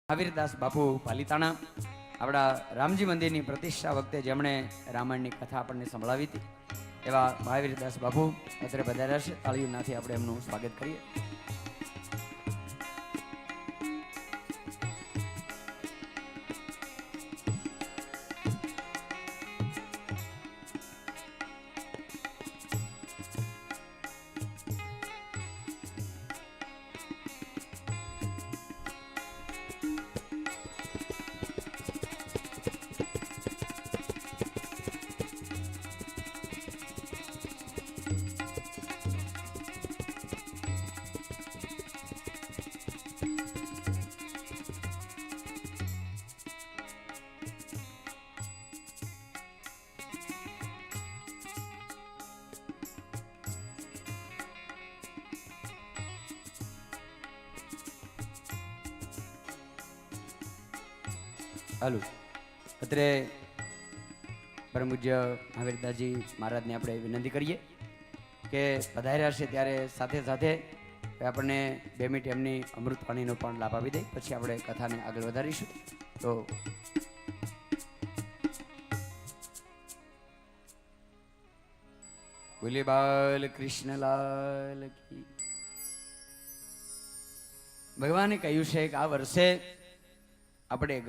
મહાવીરદાસ બાપુ પાલિતાણા આપણા રામજી મંદિરની પ્રતિષ્ઠા વખતે જેમણે રામાયણની કથા આપણને સંભળાવી હતી એવા મહાવીરદાસ બાપુ અત્યારે પધાર્યા છે. તાળીઓનાથી આપણે એમનું સ્વાગત કરીએ. હાલો અત્યારે પરમ પૂજ્ય મહાવીરદાસજી મહારાજને આપણે વિનંતી કરીએ કે પધાર્યા છે ત્યારે સાથે સાથે આપણને 2 મિનિટ એમની અમૃતવાણીનો પણ લાભ આપી દે, પછી આપણે કથાને આગળ વધારીશું. તો બોલે બાલ કૃષ્ણલાલ કી. ભગવાને કહ્યું છે કે આ વર્ષે આપણે